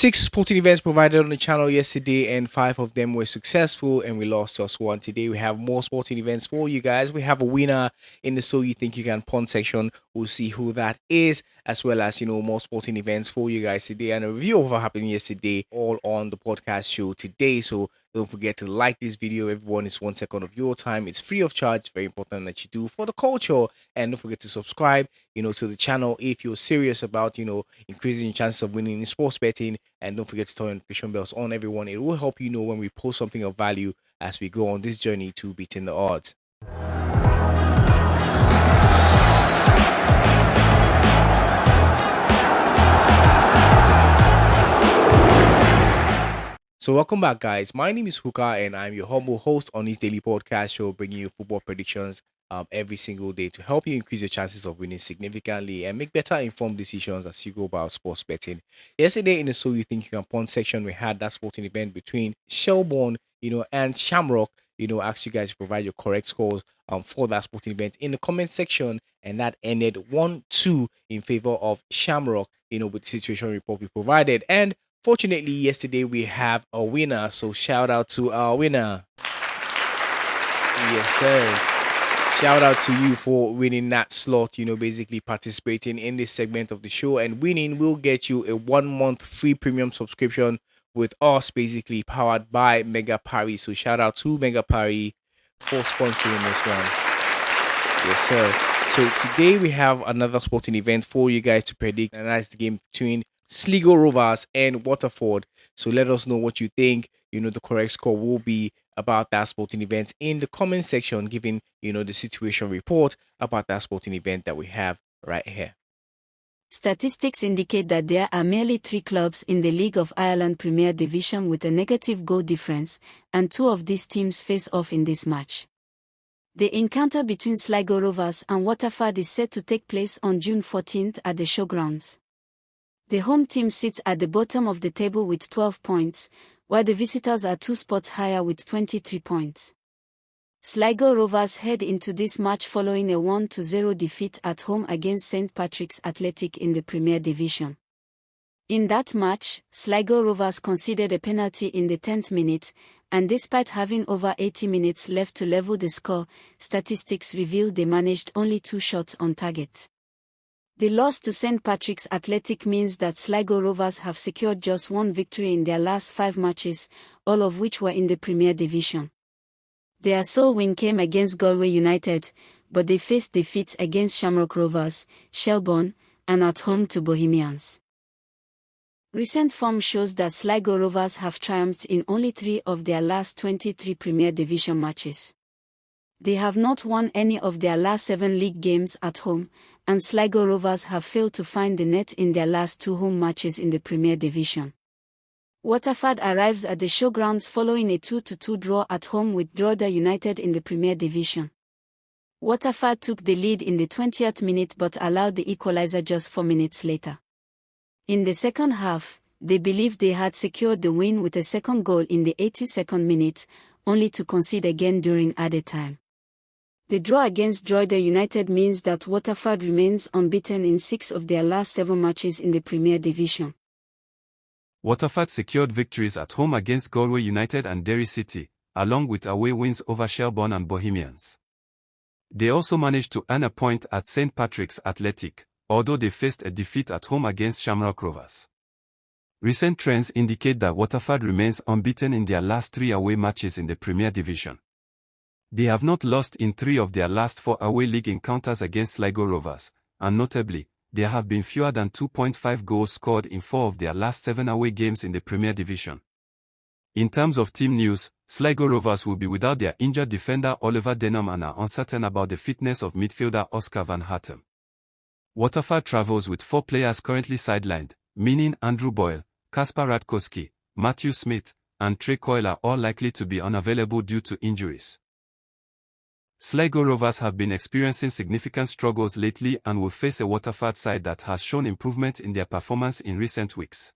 6 sporting events provided on the channel yesterday, and 5 of them were successful, and we lost just one. Today, we have more sporting events for you guys. We have a winner in the So You Think You Can Pond section. We'll see who that is, as well as, more sporting events for you guys today, and a review of what happened yesterday, all on the podcast show today. So don't forget to like this video, everyone. It's 1 second of your time. It's free of charge. It's very important that you do for the culture. And don't forget to subscribe, to the channel if you're serious about, increasing your chances of winning in sports betting. And don't forget to turn notification bells on, everyone. It will help you know when we post something of value as we go on this journey to beating the odds. So welcome back, guys. My name is Huka, and I'm your humble host on this daily podcast show, bringing you football predictions every single day to help you increase your chances of winning significantly and make better informed decisions as you go about sports betting. Yesterday in the So You Think You Can Pond section, we had that sporting event between Shelbourne, and Shamrock. Asked you guys to provide your correct scores for that sporting event in the comment section, and that ended 1-2 in favor of Shamrock, with the situation report we provided. And fortunately, yesterday we have a winner, so shout out to our winner. Yes, sir. Shout out to you for winning that slot, basically participating in this segment of the show. And winning will get you a 1-month free premium subscription with us, basically powered by Mega Parry. So shout out to Mega Parry for sponsoring this one. Yes, sir. So today we have another sporting event for you guys to predict, and that's the game between Sligo Rovers and Waterford. So let us know what you think, the correct score will be about that sporting event in the comment section, giving, the situation report about that sporting event that we have right here. Statistics indicate that there are merely 3 clubs in the League of Ireland Premier Division with a negative goal difference, and 2 of these teams face off in this match. The encounter between Sligo Rovers and Waterford is set to take place on June 14th at the showgrounds. The home team sits at the bottom of the table with 12 points, while the visitors are 2 spots higher with 23 points. Sligo Rovers head into this match following a 1-0 defeat at home against St. Patrick's Athletic in the Premier Division. In that match, Sligo Rovers conceded a penalty in the 10th minute, and despite having over 80 minutes left to level the score, statistics reveal they managed only 2 shots on target. The loss to St. Patrick's Athletic means that Sligo Rovers have secured just 1 victory in their last 5 matches, all of which were in the Premier Division. Their sole win came against Galway United, but they faced defeats against Shamrock Rovers, Shelbourne, and at home to Bohemians. Recent form shows that Sligo Rovers have triumphed in only 3 of their last 23 Premier Division matches. They have not won any of their last 7 league games at home, and Sligo Rovers have failed to find the net in their last 2 home matches in the Premier Division. Waterford arrives at the showgrounds following a 2-2 draw at home with Drogheda United in the Premier Division. Waterford took the lead in the 20th minute but allowed the equalizer just 4 minutes later. In the second half, they believed they had secured the win with a second goal in the 82nd minute, only to concede again during added time. The draw against Drogheda United means that Waterford remains unbeaten in 6 of their last 7 matches in the Premier Division. Waterford secured victories at home against Galway United and Derry City, along with away wins over Shelbourne and Bohemians. They also managed to earn a point at St. Patrick's Athletic, although they faced a defeat at home against Shamrock Rovers. Recent trends indicate that Waterford remains unbeaten in their last 3 away matches in the Premier Division. They have not lost in 3 of their last 4 away league encounters against Sligo Rovers, and notably, there have been fewer than 2.5 goals scored in 4 of their last 7 away games in the Premier Division. In terms of team news, Sligo Rovers will be without their injured defender Oliver Denham and are uncertain about the fitness of midfielder Oscar van Hattem. Waterford travels with 4 players currently sidelined, meaning Andrew Boyle, Kasper Radkowski, Matthew Smith, and Trey Coyle are all likely to be unavailable due to injuries. Sligo Rovers have been experiencing significant struggles lately and will face a Waterford side that has shown improvement in their performance in recent weeks.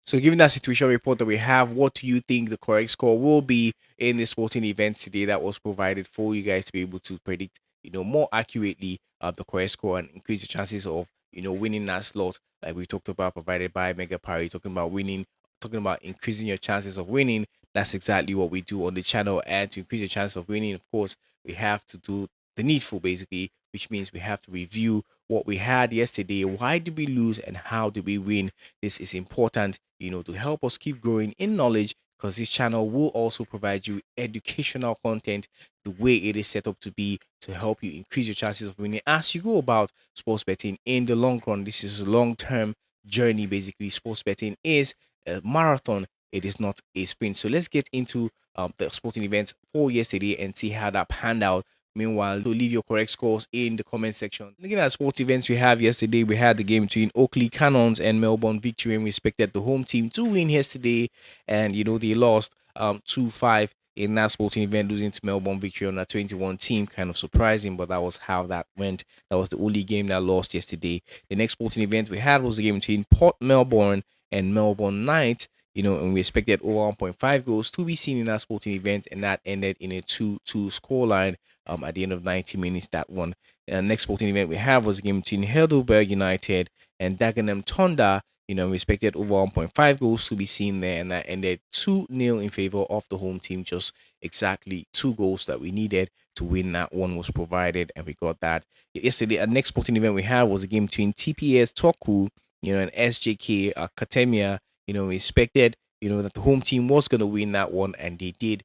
So given that situation report that we have, what do you think the correct score will be in the sporting events today that was provided for you guys to be able to predict, more accurately the correct score and increase the chances of, winning that slot, like we talked about, provided by Mega Party, talking about winning, talking about increasing your chances of winning. That's exactly what we do on the channel. And to increase your chance of winning, of course, we have to do the needful, basically, which means we have to review what we had yesterday. Why did we lose and how did we win? This is important, to help us keep growing in knowledge, because this channel will also provide you educational content the way it is set up to be, to help you increase your chances of winning as you go about sports betting in the long run. This is a long-term journey. Basically, sports betting is a marathon. It is not a sprint. So let's get into the sporting events for yesterday and see how that panned out. Meanwhile, to leave your correct scores in the comment section. Looking at sports events we have yesterday, we had the game between Oakley Cannons and Melbourne Victory, and we expected the home team to win yesterday, and they lost 2-5 in that sporting event, losing to Melbourne Victory on a 21 team. Kind of surprising, but that was how that went. That was the only game that lost yesterday. The next sporting event we had was the game between Port Melbourne and Melbourne Knights. And we expected over 1.5 goals to be seen in that sporting event, and that ended in a 2-2 scoreline at the end of 90 minutes, that one. Next sporting event we have was a game between Heidelberg United and Dagenham Thunder. We expected over 1.5 goals to be seen there, and that ended 2-0 in favor of the home team. Just exactly 2 goals that we needed to win that one was provided, and we got that. Yesterday, our next sporting event we had was a game between TPS Toku, and SJK Katemia. We expected, that the home team was going to win that one, and they did,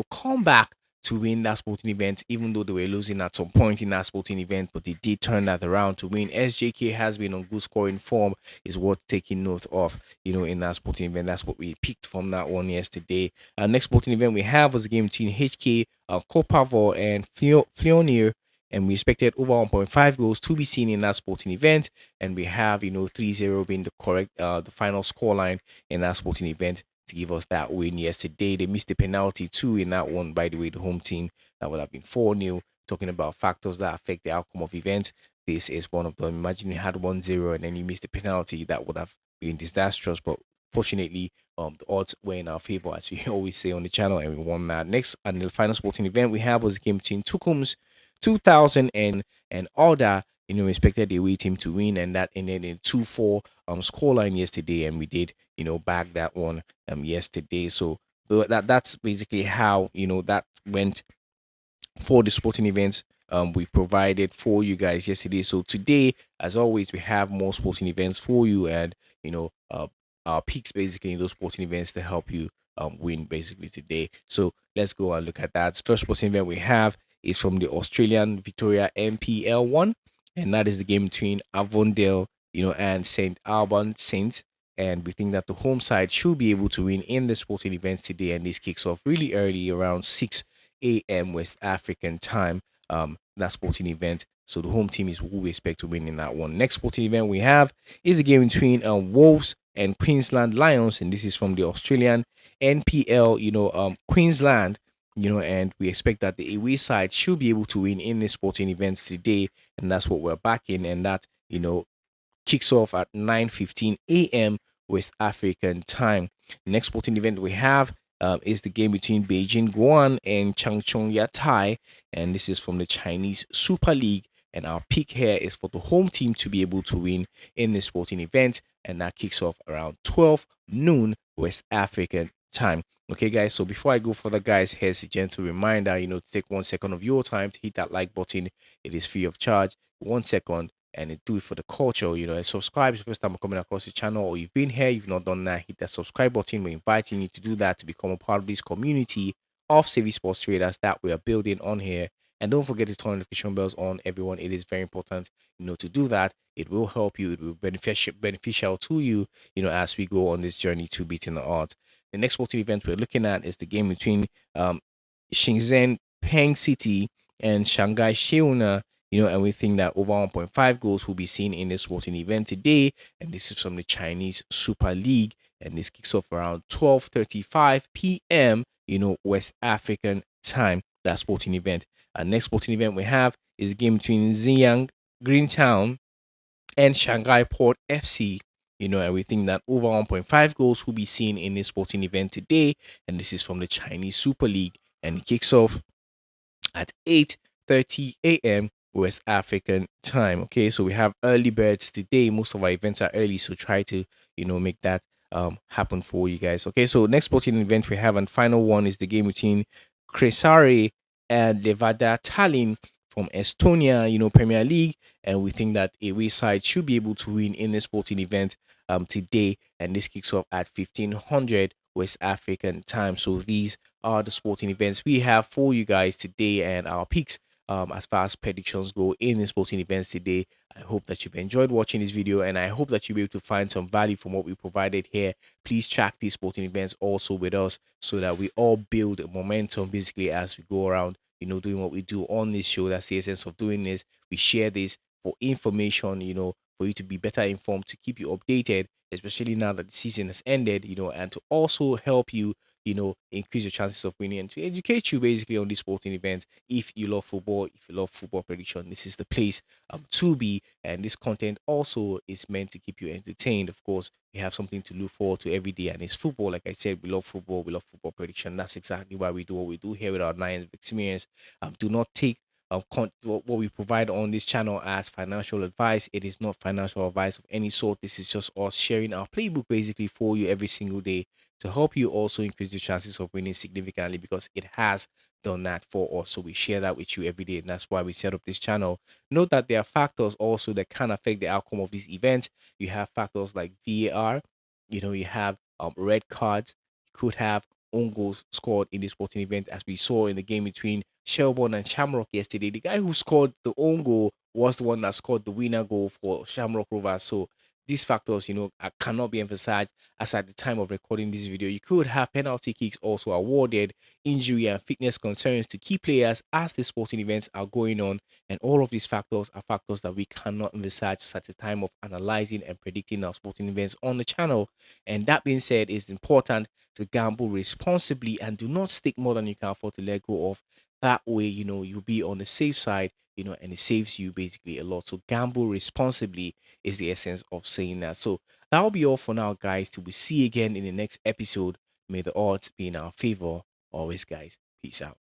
come back to win that sporting event, even though they were losing at some point in that sporting event, but they did turn that around to win. SJK has been on good scoring form, is worth taking note of, in that sporting event. That's what we picked from that one yesterday. Next sporting event we have was a game between HK, Kopavo, and Fionir, and we expected over 1.5 goals to be seen in that sporting event, and we have 3-0 being the correct the final scoreline in that sporting event to give us that win yesterday. They missed the penalty too in that one, by the way, the home team. That would have been 4-0. Talking about factors that affect the outcome of events, this is one of them. Imagine you had 1-0 and then you missed the penalty. That would have been disastrous, but fortunately, the odds were in our favor, as we always say on the channel, and we won that. Next, and the final sporting event we have was a game between Tukums 2000 and Alda. We expected the away team to win, and that ended in 2-4 scoreline yesterday, and we did bag that one yesterday. So that's basically how that went for the sporting events we provided for you guys yesterday. So today, as always, we have more sporting events for you, and our picks basically in those sporting events to help you win basically today. So let's go and look at that. First sporting event we have is from the Australian Victoria MPL1, and that is the game between Avondale, and St. Alban Saints. And we think that the home side should be able to win in the sporting events today. And this kicks off really early, around 6 a.m. West African time. That sporting event. So the home team is who we expect to win in that one. Next sporting event we have is the game between Wolves and Queensland Lions, and this is from the Australian NPL. Queensland. And we expect that the away side should be able to win in the sporting events today, and that's what we're backing. And that kicks off at 9:15 a.m. West African time. The next sporting event we have is the game between Beijing Guan and Changchun Yatai, and this is from the Chinese Super League. And our pick here is for the home team to be able to win in the sporting event, and that kicks off around 12 noon West African time. Okay, guys, so before I go further, guys, here's a gentle reminder, to take 1 second of your time to hit that like button. It is free of charge. 1 second, and do it for the culture, and subscribe if it's the first time coming across the channel, or you've been here, you've not done that, hit that subscribe button. We're inviting you to do that to become a part of this community of savvy sports traders that we are building on here. And don't forget to turn notification bells on, everyone. It is very important, to do that. It will help you. It will be beneficial to you, as we go on this journey to beating the odds. The next sporting event we're looking at is the game between Shenzhen Peng City and Shanghai Sheona. And we think that over 1.5 goals will be seen in this sporting event today. And this is from the Chinese Super League. And this kicks off around 12:35 p.m., West African time, that sporting event. Our next sporting event we have is a game between Ziyang Greentown and Shanghai Port FC. And we think that over 1.5 goals will be seen in this sporting event today. And this is from the Chinese Super League. And it kicks off at 8:30 a.m. West African time. Okay, so we have early birds today. Most of our events are early, so try to make that happen for you guys. Okay, so next sporting event we have and final one is the game between Cresare and Levada Tallinn from Estonia, Premier League, and we think that away side should be able to win in the sporting event today, and this kicks off at 1500 West African time. So these are the sporting events we have for you guys today and our picks as far as predictions go in the sporting events today. I hope that you've enjoyed watching this video and I hope that you'll be able to find some value from what we provided here. Please track these sporting events also with us so that we all build momentum basically as we go around, doing what we do on this show. That's the essence of doing this. We share this for information, for you to be better informed, to keep you updated, especially now that the season has ended, and to also help you, increase your chances of winning and to educate you basically on these sporting events. If you love football, if you love football prediction, this is the place to be. And this content also is meant to keep you entertained. Of course, we have something to look forward to every day, and it's football. Like I said, we love football, we love football prediction. That's exactly why we do what we do here with our Lions of experience. Do not take what we provide on this channel as financial advice. It is not financial advice of any sort. This is just us sharing our playbook basically for you every single day to help you also increase the chances of winning significantly, because it has done that for us. So we share that with you every day, and that's why we set up this channel. Note that there are factors also that can affect the outcome of these events. You have factors like VAR, you have red cards, you could have own goals scored in this sporting event, as we saw in the game between Shelbourne and Shamrock yesterday. The guy who scored the own goal was the one that scored the winner goal for Shamrock Rovers. So these factors, cannot be emphasized, as at the time of recording this video, you could have penalty kicks also awarded, injury and fitness concerns to key players as the sporting events are going on. And all of these factors are factors that we cannot envisage at the time of analyzing and predicting our sporting events on the channel. And that being said, it's important to gamble responsibly and do not stick more than you can afford to let go of. That way, you'll be on the safe side, and it saves you basically a lot. So gamble responsibly is the essence of saying that. So that'll be all for now, guys. Till we see you again in the next episode. May the odds be in our favor always, guys. Peace out.